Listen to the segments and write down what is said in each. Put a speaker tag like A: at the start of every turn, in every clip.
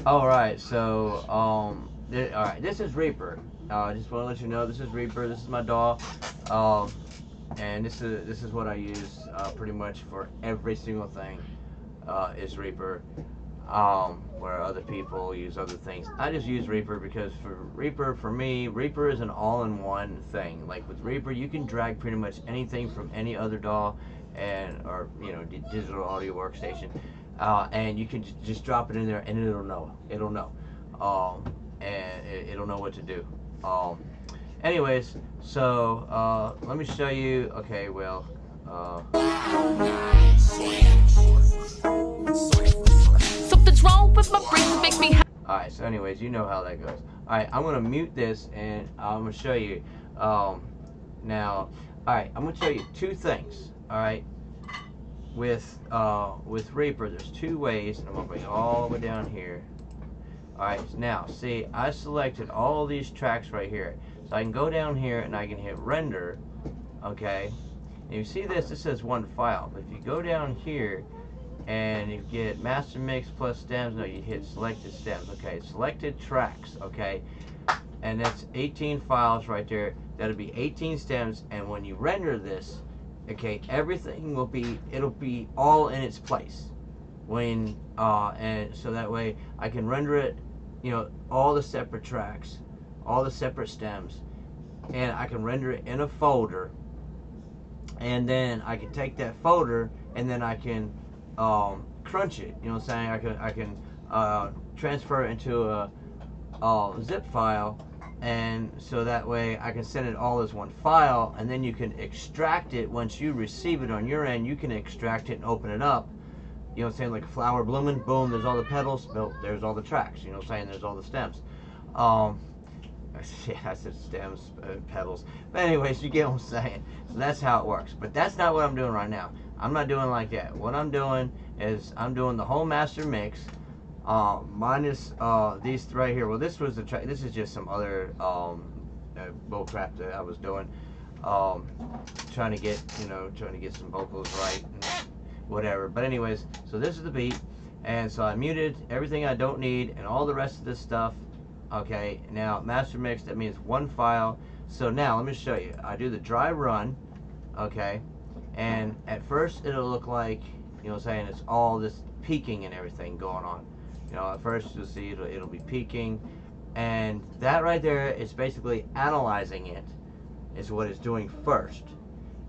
A: All right, so all right, this is Reaper. I just want to let you know this is Reaper. This is my DAW, and this is what I use pretty much for every single thing. Is Reaper. Where other people use other things, I just use Reaper because for me, Reaper is an all-in-one thing. Like with Reaper, you can drag pretty much anything from any other DAW or digital audio workstation, and you can just drop it in there, and it'll know. And it'll know what to do. Anyways, so let me show you. Okay, well.
B: Something's wrong with my brain, make me happy.
A: Alright, so anyways, you know how that goes. Alright, I'm going to mute this, and I'm going to show you. Now, alright, I'm going to show you two things. Alright, with Reaper, there's two ways, and I'm going to bring it all the way down here. Alright, now, see, I selected all these tracks right here. So I can go down here, and I can hit render, okay? And you see this says one file. But if you go down here, and you get master mix plus stems, no, you hit selected stems, okay, selected tracks, okay, and that's 18 files right there. That'll be 18 stems, and when you render this, okay, everything it'll be all in its place when and so that way I can render it, all the separate tracks, all the separate stems, and I can render it in a folder, and then I can take that folder and then I can crunch it. You know what I'm saying? I can transfer it into a zip file, and so that way I can send it all as one file, and then you can extract it. Once you receive it on your end, you can extract it and open it up. You know what I'm saying? Like a flower blooming, boom, there's all the petals, there's all the tracks. You know what I'm saying? There's all the stems. Yeah, I said stems, petals. But anyways, you get what I'm saying. So that's how it works. But that's not what I'm doing right now. I'm not doing like that. What I'm doing is I'm doing the whole master mix, minus these right here. Well, this was the track. This is just some other bull crap that I was doing, trying to get some vocals right and whatever. But anyways, so this is the beat, and so I muted everything I don't need and all the rest of this stuff. Okay, now master mix, that means one file. So now let me show you. I do the dry run, okay, and at first it'll look like, it's all this peaking and everything going on. At first you'll see it'll be peaking, and that right there is basically analyzing it, is what it's doing first.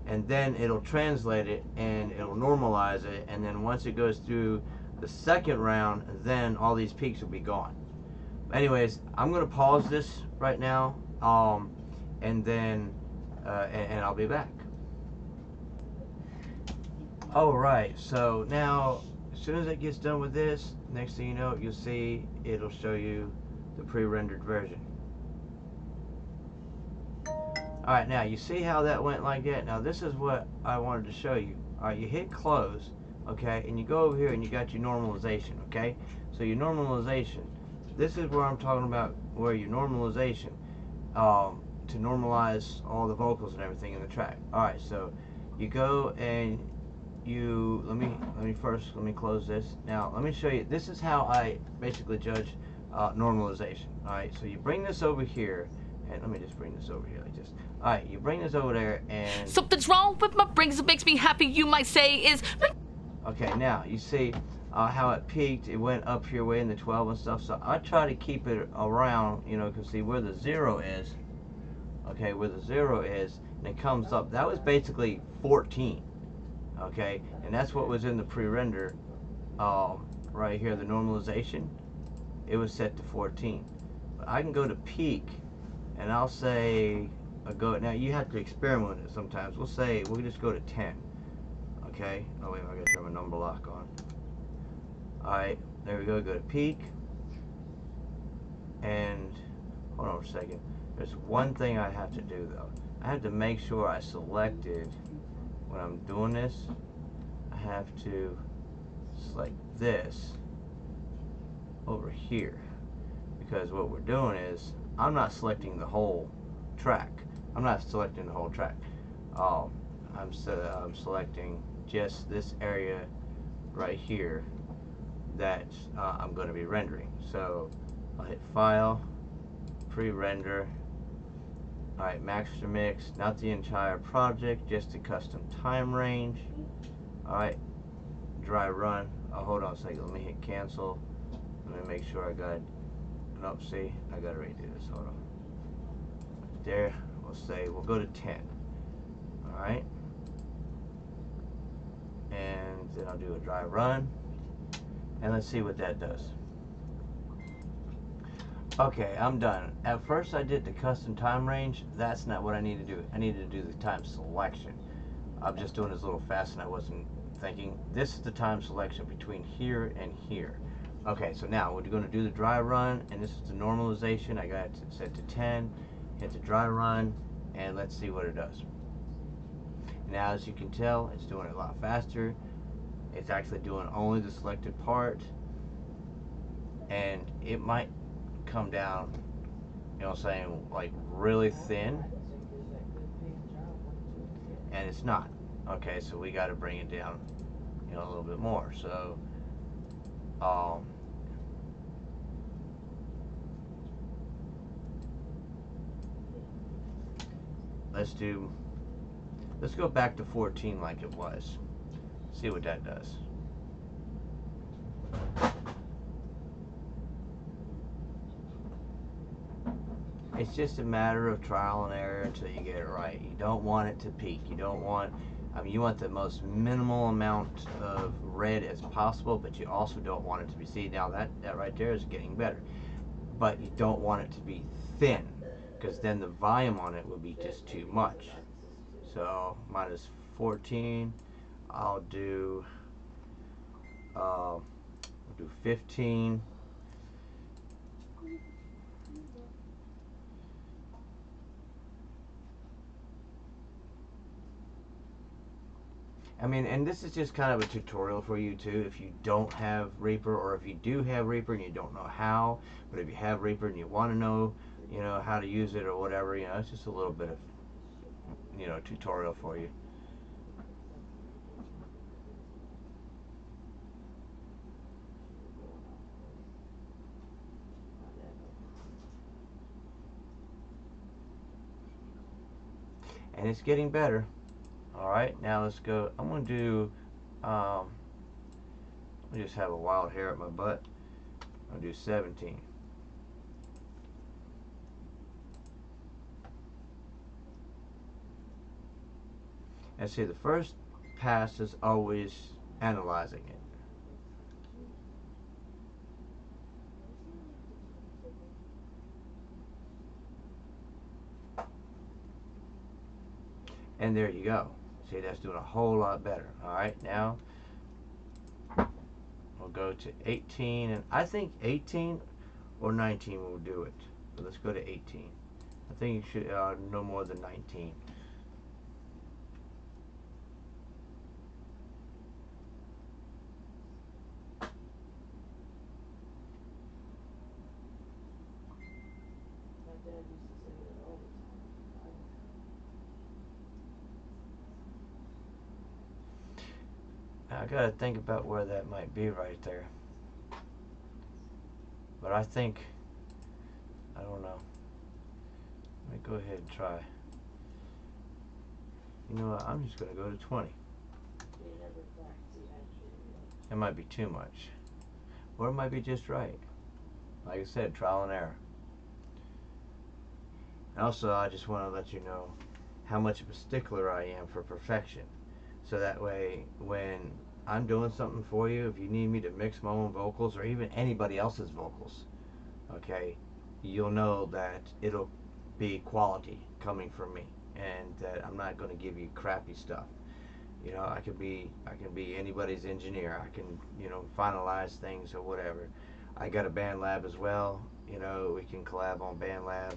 A: And then it'll translate it and it'll normalize it, and then once it goes through the second round, then all these peaks will be gone. Anyways, I'm gonna pause this right now, and then and I'll be back. Alright, so now as soon as it gets done with this, next thing you know, you'll see it'll show you the pre-rendered version. Alright, now you see how that went like that? Now this is what I wanted to show you. Alright, you hit close, okay, and you go over here and you got your normalization, okay? So your normalization, this is where I'm talking about, where your normalization, to normalize all the vocals and everything in the track. Alright, so you go and let me close this. Now let me show you, this is how I basically judge normalization. Alright, so you bring this over here, and let me just bring this over here like this. Alright, you bring this over there, and
B: Something's wrong with my brain that makes me happy, you might say is.
A: okay, now you see how it peaked. It went up here way in the 12 and stuff. So I try to keep it around, because see where the 0 is. Okay, where the 0 is, and it comes up. That was basically 14. Okay, and that's what was in the pre-render. Right here, the normalization, it was set to 14. But I can go to peak, and I'll say now you have to experiment with it sometimes. We'll just go to 10. Okay. Oh wait, I gotta turn my number lock on. Alright, there we go. Go to peak, and hold on a second. There's one thing I have to do though. I have to make sure I selected, when I'm doing this, I have to select this over here, because what we're doing is I'm not selecting the whole track. I'm selecting just this area right here, that I'm going to be rendering. So I'll hit File, Pre-Render. Alright, Master Mix, not the entire project, just the custom time range. Alright, dry run. Oh, hold on a second, let me hit cancel. Let me make sure I got, nope, see, I gotta redo this, hold on. There, we'll go to 10. Alright. And then I'll do a dry run. And let's see what that does. Okay, I'm done. At first I did the custom time range. That's not what I need to do. I needed to do the time selection. I'm just doing this a little fast and I wasn't thinking. This is the time selection between here and here. Okay, so now we're going to do the dry run, and this is the normalization. I got it set to 10. Hit the dry run, and let's see what it does. Now, as you can tell, it's doing it a lot faster. It's actually doing only the selected part, and it might come down, you know what I'm saying, like really thin, and it's not. Okay, so we got to bring it down, you know, a little bit more. So let's go back to 14 like it was. See what that does. It's just a matter of trial and error until you get it right. You don't want it to peak. You don't want, I mean, you want the most minimal amount of red as possible, but you also don't want it to be, see, now that right there is getting better. But you don't want it to be thin, because then the volume on it would be just too much. So minus 14, I'll do 15. I mean, and this is just kind of a tutorial for you too, if you don't have Reaper, or if you do have Reaper and you don't know how. But if you have Reaper and you want to know, you know, how to use it or whatever, you know, it's just a little bit of, you know, tutorial for you. And it's getting better. Alright, now let's go. I'm going to do, I just have a wild hair at my butt. I'll do 17. And see, the first pass is always analyzing it. And there you go. See, that's doing a whole lot better. Alright, now we'll go to 18, and I think 18 or 19 will do it. So let's go to 18. I think you should no more than 19. I gotta think about where that might be right there. But I think, I don't know. Let me go ahead and try. You know what, I'm just gonna go to 20. That might be too much. Or it might be just right. Like I said, trial and error. And also, I just want to let you know how much of a stickler I am for perfection. So that way, when I'm doing something for you, if you need me to mix my own vocals or even anybody else's vocals, okay, you'll know that it'll be quality coming from me, and that I'm not going to give you crappy stuff. You know, I can be anybody's engineer. I can, you know, finalize things or whatever. I got a BandLab as well. You know, we can collab on BandLab.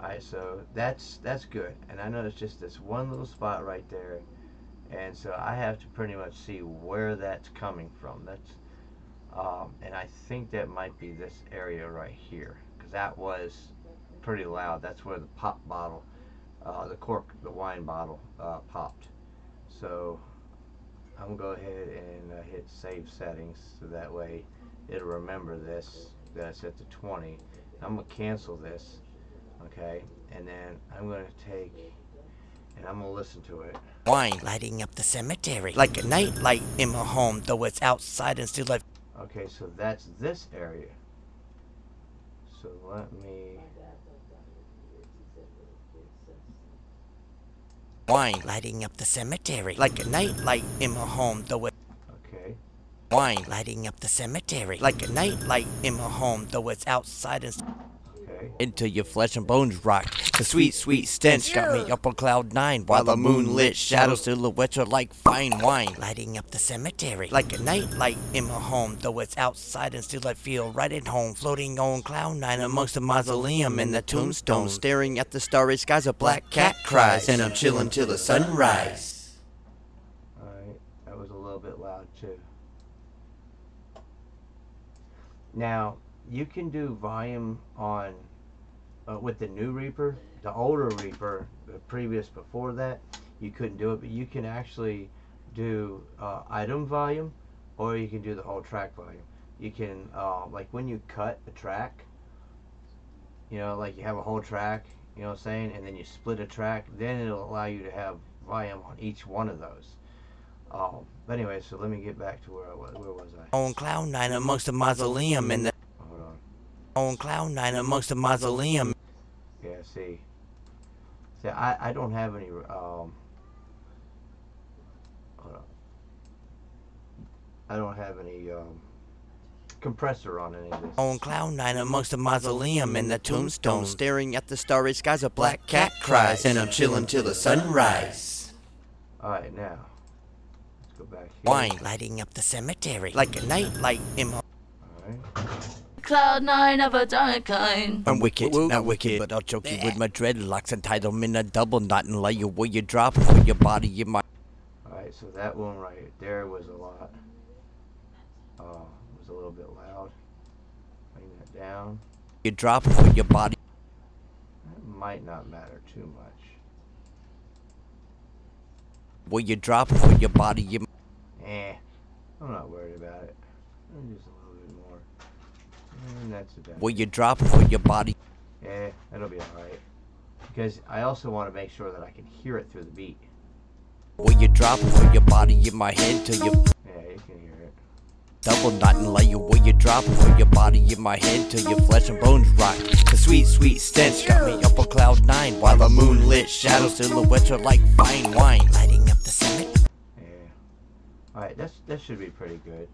A: Alright, so that's good. And I know it's just this one little spot right there, and so I have to pretty much see where that's coming from. That's and I think that might be this area right here, because that was pretty loud. That's where the pop bottle, the cork, the wine bottle, popped. So I'm gonna go ahead and hit save settings so that way it'll remember this, that I set to 20. I'm gonna cancel this, okay, and then I'm gonna take and I'm gonna listen to it.
C: Wine lighting up the cemetery like a night light in my home, though it's outside and still like.
A: Okay, so that's this area. So let me.
C: Wine lighting up the cemetery like a night light in my home, though it.
A: Okay.
C: Wine lighting up the cemetery like a night light in my home, though it's outside and.
A: Okay.
C: Until your flesh and bones rock. The sweet, sweet stench got me up on cloud 9, while the moonlit shadow silhouettes are like fine wine. Lighting up the cemetery like a night light in my home, though it's outside and still I feel right at home. Floating on cloud 9 amongst the mausoleum and the tombstones, staring at the starry skies. A black cat cries, and I'm chilling till the sunrise.
A: Alright, that was a little bit loud too. Now, you can do volume on with the new Reaper. The older Reaper, the previous before that, you couldn't do it, but you can actually do item volume, or you can do the whole track volume. You can, like when you cut a track, you know, like you have a whole track, you know what I'm saying, and then you split a track, then it'll allow you to have volume on each one of those. But anyway, so let me get back to where I was. Where was I?
C: On cloud 9 amongst the mausoleum and the.
A: Hold on.
C: On cloud 9 amongst the mausoleum.
A: Yeah, see, I don't have any, hold on. I don't have any, compressor on any of this.
C: On cloud 9 amongst the mausoleum and the tombstone, staring at the starry skies. A black cat cries, and I'm chilling till the sunrise.
A: Alright, now, let's go back here.
C: Wine lighting up the cemetery like a night light in my.
A: Alright.
B: Cloud 9 of a dark kind.
C: I'm wicked, not wicked, but I'll choke you with my dreadlocks and tie them in a double knot and lay you where you drop with your body in my.
A: Alright, so that one right there was a lot. Was a little bit loud. Bring that down.
C: You drop with your body.
A: That might not matter too much.
C: Where you drop with your body in.
A: I'm not worried about it. Just a little bit more. And that's about
C: Where you drop with your body.
A: Yeah, that'll be alright. Because I also want to make sure that I can hear it through the beat.
C: Where you drop with your body in my head till you.
A: Yeah, you can hear it.
C: Double knot and lay you where you drop with your body in my head till your flesh and bones rock. The sweet, sweet stench got me up on cloud 9, while the moonlit shadow silhouettes are like fine wine. Lighting up the cemetery.
A: Yeah. Alright, that should be pretty good.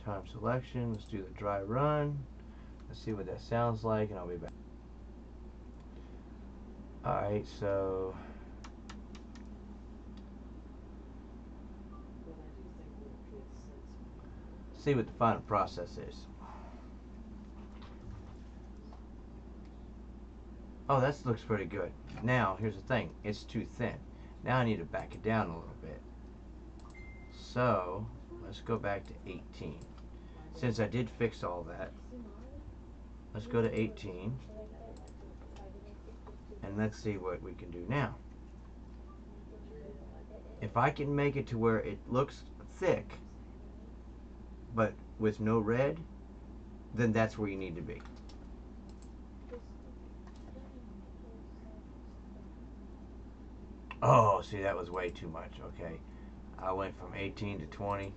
A: Time selection, let's do the dry run. Let's see what that sounds like and I'll be back. Alright, so see what the final process is. Oh, that looks pretty good. Now, here's the thing. It's too thin. Now I need to back it down a little bit. So, let's go back to 18. Since I did fix all that, let's go to 18. And let's see what we can do now. If I can make it to where it looks thick, but with no red, then that's where you need to be. Oh, see, that was way too much. Okay, I went from 18 to 20.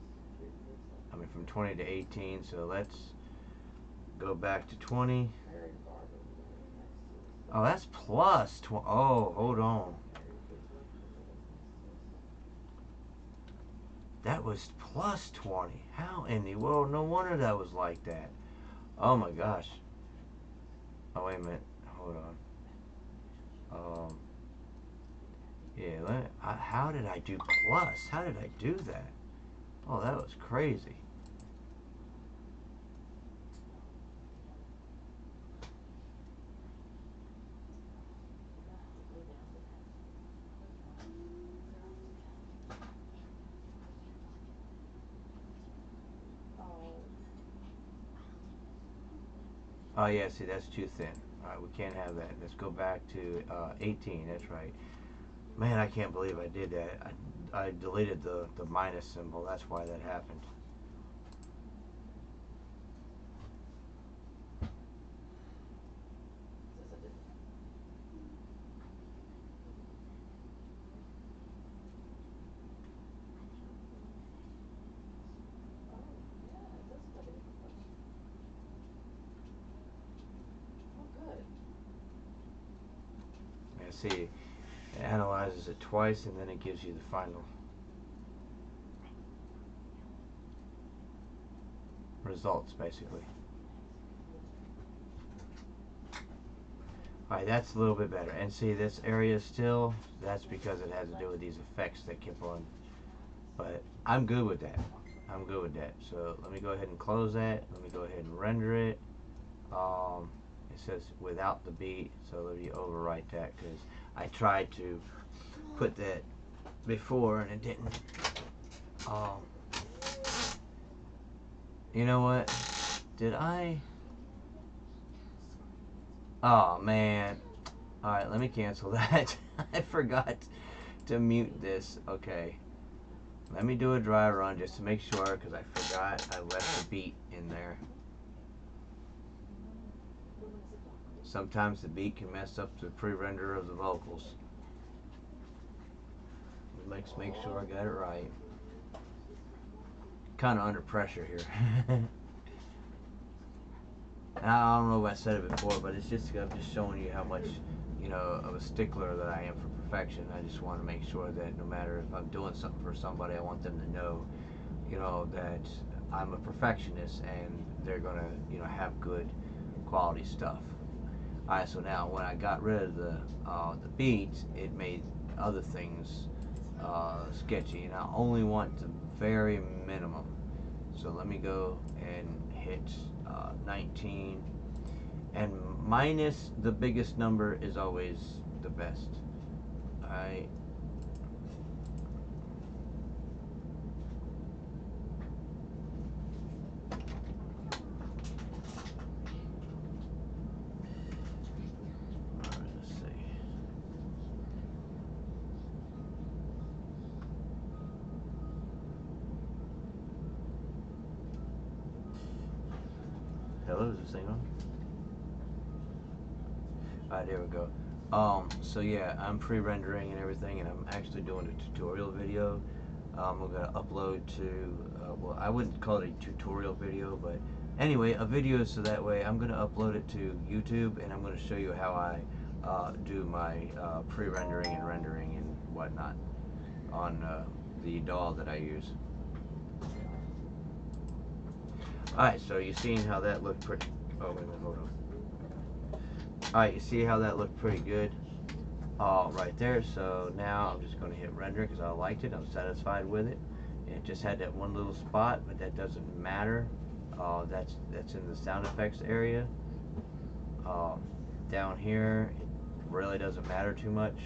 A: I mean, from 20 to 18. So let's go back to 20. Oh, that's plus 20. Oh, hold on. That was plus 20. How in the world? No wonder that was like that. Oh my gosh. Oh, wait a minute. Hold on. Yeah, how did I do plus? How did I do that? Oh, that was crazy. Oh yeah, see, that's too thin. Alright, we can't have that. Let's go back to 18. That's right. Man, I can't believe I did that. I deleted the minus symbol. That's why that happened. See, it analyzes it twice and then it gives you the final results, basically. Alright, that's a little bit better. And see, this area still, that's because it has to do with these effects that keep on. But I'm good with that. I'm good with that. So let me go ahead and close that. Let me go ahead and render it. It says without the beat, so let me overwrite that because I tried to put that before and it didn't. You know what? Did I? Oh man. Alright, let me cancel that. I forgot to mute this. Okay. Let me do a dry run just to make sure because I forgot I left the beat in there. Sometimes the beat can mess up the pre-render of the vocals. Let's make sure I got it right. Kind of under pressure here. I don't know if I said it before, but it's just I'm just showing you how much, you know, of a stickler that I am for perfection. I just want to make sure that no matter if I'm doing something for somebody, I want them to know, you know, that I'm a perfectionist and they're gonna, you know, have good quality stuff. Alright, so now when I got rid of the beat, it made other things sketchy, and I only want the very minimum. So let me go and hit 19, and minus the biggest number is always the best. Alright. Hello, is this thing on? Alright, there we go. So yeah, I'm pre-rendering and everything, and I'm actually doing a tutorial video. I'm gonna upload to, well, I wouldn't call it a tutorial video, but anyway, a video, so that way I'm gonna upload it to YouTube, and I'm gonna show you how I do my pre-rendering and rendering and whatnot on the DAW that I use. Alright, so you're seeing how that looked pretty. Oh, wait a minute, hold on. Alright, you see how that looked pretty good right there. So now I'm just going to hit render because I liked it. I'm satisfied with it. It just had that one little spot, but that doesn't matter. That's in the sound effects area. Down here, it really doesn't matter too much.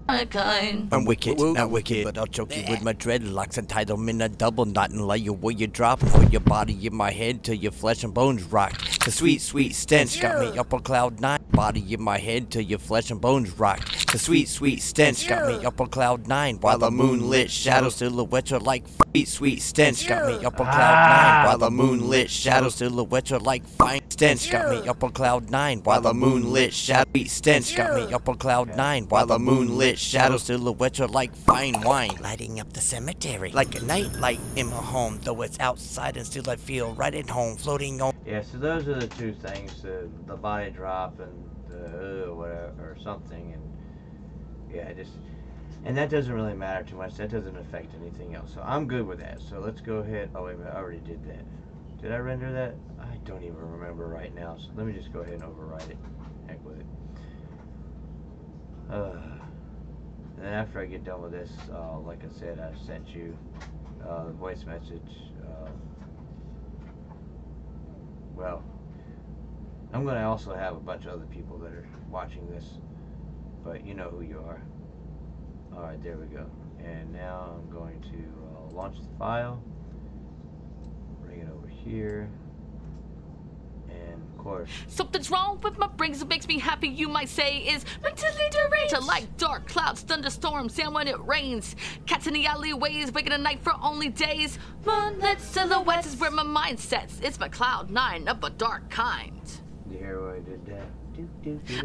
C: I'm WiKiT, not wicked, but I'll choke you with my dreadlocks and tie them in a double knot and lay you where you drop. Put your body in my head till your flesh and bones rock. The sweet, sweet stench got me up on cloud 9. Body in my head till your flesh and bones rock. The sweet, sweet stench got me up on cloud 9. While the moonlit shadow silhouettes are like sweet, sweet stench got me up on cloud 9. While the moonlit shadow silhouettes are like fine stench got me up on cloud 9. While the moonlit shadow stench got me up on cloud 9. While the moonlit shadow silhouettes are like fine wine, lighting up the cemetery like a night light in my home. Though it's outside and still I feel right at home, floating on.
A: Yeah, so those are the two things: the body drop and the whatever or something, and yeah, and that doesn't really matter too much. That doesn't affect anything else. So I'm good with that. So let's go ahead. Oh wait a minute, I already did that. Did I render that? I don't even remember right now. So let me just go ahead and overwrite it. Heck with it. And then after I get done with this, like I said, I've sent you the voice message. Well, I'm going to also have a bunch of other people that are watching this, but you know who you are. Alright, there we go. And now I'm going to launch the file, bring it over here, and and of course.
B: Something's wrong with my brain, it makes me happy, you might say, is mentally deranged. I like dark clouds, thunderstorms, and when it rains. Cats in the alleyways, waking at night for only days. Moonlit silhouettes is where my mind sets. It's my cloud nine of a dark kind.
A: You hear why I did that?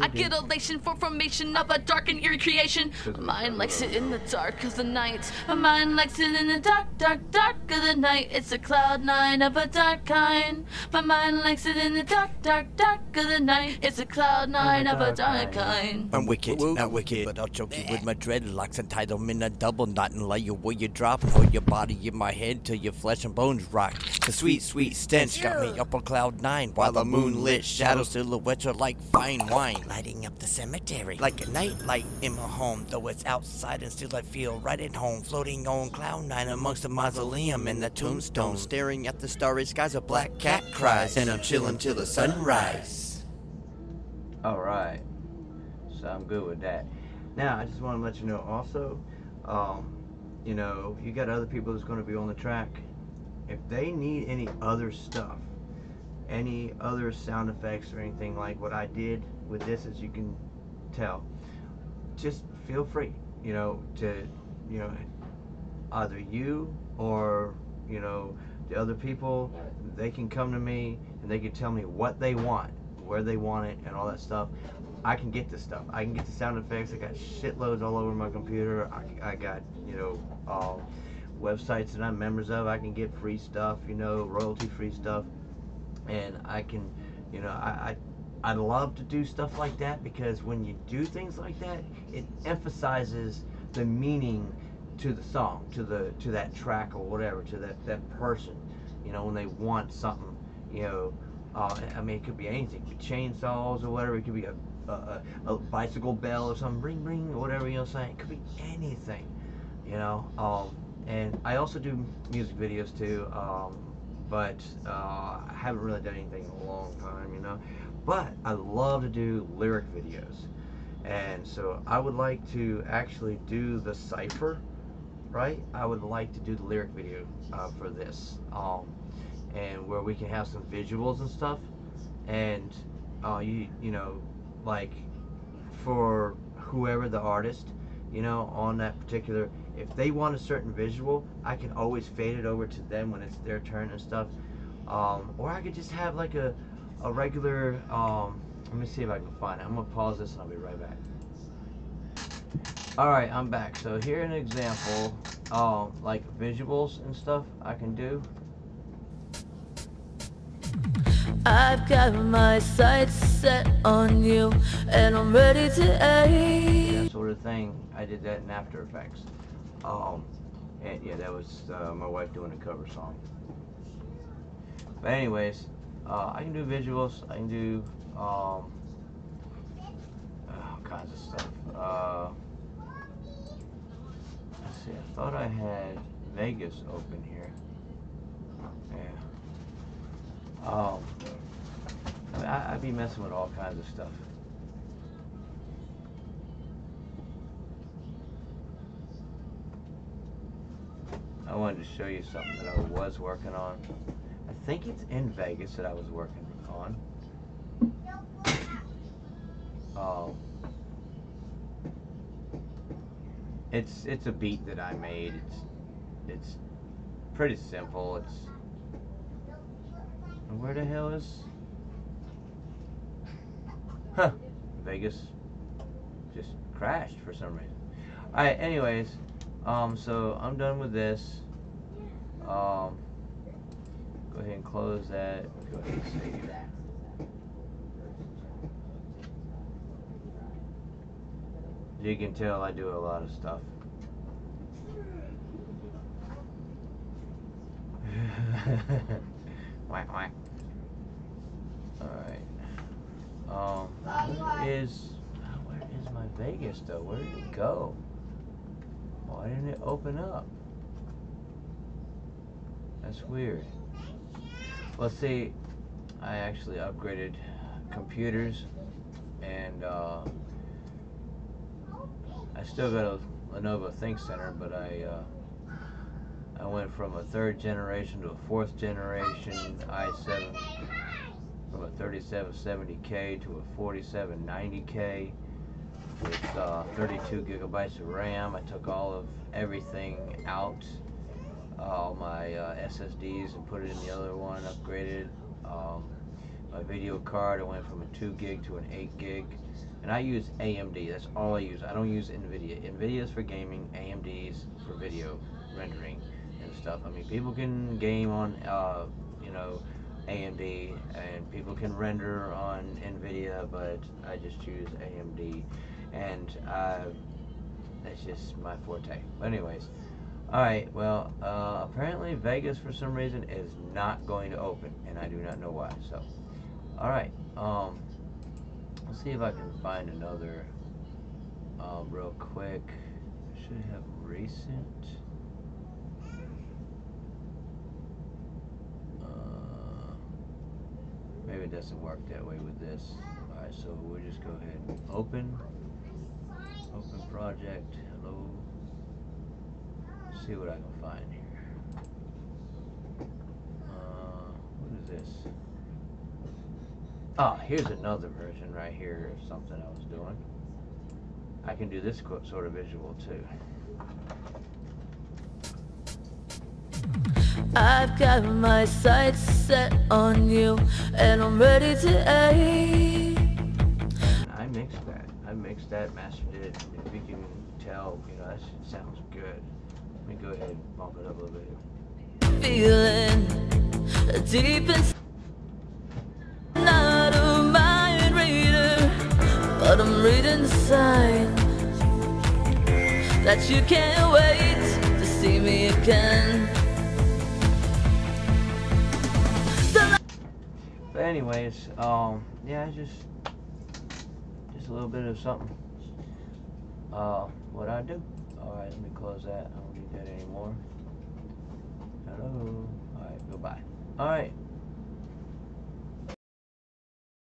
B: I get elation for formation of a dark and eerie creation. My mind likes it in the dark of the night. My mind likes it in the dark, dark, dark of the night. It's a cloud nine of a dark kind. My mind likes it in the dark, dark, dark of the night. It's a cloud nine of a dark kind.
C: I'm wicked, not wicked, but I'll choke you with my dreadlocks and tie them in a double knot and lay you where you drop and hold your body in my head till your flesh and bones rock. The sweet, sweet stench got me up on cloud nine while the moonlit shadow silhouettes are like fine wine, lighting up the cemetery like a night light in my home. Though it's outside and still I feel right at home, floating on cloud nine amongst the mausoleum and the tombstone, staring at the starry skies. A black cat cries and I'm chilling till the sunrise.
A: All right, so I'm good with that. Now I just want to let you know also, you know, you got other people that's going to be on the track. If they need any other stuff, any other sound effects or anything like what I did with this, as you can tell, just feel free, you know, to, you know, either you or, you know, the other people, they can come to me and they can tell me what they want, where they want it, and all that stuff. I can get this stuff. I can get the sound effects. I got shitloads all over my computer. I got, you know, websites that I'm members of. I can get free stuff, you know, royalty-free stuff. And I can, you know, I'd love to do stuff like that, because when you do things like that, it emphasizes the meaning to the song, to that track or whatever, to that person, you know, when they want something, you know. I mean, it could be anything. It could be chainsaws or whatever. It could be a bicycle bell or something, ring ring or whatever, you know what I'm saying. It could be anything, you know. And I also do music videos too. But I haven't really done anything in a long time, you know. But I love to do lyric videos, and so I would like to actually do the cipher, right? I would like to do the lyric video for this, and where we can have some visuals and stuff, and you know, like for whoever the artist, you know, on that particular, if they want a certain visual, I can always fade it over to them when it's their turn and stuff. Or I could just have like a regular, let me see if I can find it. I'm gonna pause this and I'll be right back. Alright, I'm back. So here's an example, like visuals and stuff I can do.
B: I've got my sights set on you, and I'm ready to aim.
A: That sort of thing. I did that in After Effects. And yeah, that was my wife doing a cover song. But anyways, I can do visuals. I can do all kinds of stuff. Let's see. I thought I had Vegas open here. Yeah. I mean, I'd be messing with all kinds of stuff. I wanted to show you something that I was working on. I think it's in Vegas that I was working on. It's a beat that I made. It's pretty simple. Where the hell is? Huh? Vegas just crashed for some reason. Alright, anyways, so I'm done with this. Go ahead and close that. Go ahead and save that. As you can tell, I do a lot of stuff. Whack whack. Alright. Where is my Vegas though? Where did it go? Why didn't it open up? That's weird. Well, see, I actually upgraded computers, and I still got a Lenovo ThinkCenter, but I went from a 3rd generation to a 4th generation i7 from a 3770K to a 4790K with 32 gigabytes of RAM. I took all of everything out, all my SSDs, and put it in the other one, upgraded. My video card, I went from a 2 gig to an 8 gig. And I use AMD, that's all I use. I don't use NVIDIA. NVIDIA is for gaming, AMD is for video rendering and stuff. I mean, people can game on, you know, AMD, and people can render on NVIDIA, but I just use AMD, and that's just my forte. But anyways, alright, well, apparently Vegas for some reason is not going to open, and I do not know why. So, alright, let's see if I can find another real quick. I should have recent. Maybe it doesn't work that way with this. Alright, so we'll just go ahead and open project. Hello. See what I can find here. What is this? Ah, here's another version right here of something I was doing. I can do this sort of visual too.
B: I've got my sights set on you, and I'm ready to aim.
A: I mixed that, mastered it. If you can tell, you know, that shit sounds good. Let me go ahead and bump it up a little bit.
B: Feeling deep inside, not a mind reader, but I'm reading signs that you can't wait to see me again.
A: But anyways, yeah, just a little bit of something. What I do. Alright, let me close that. I don't need that anymore. Hello. Alright, goodbye. Alright.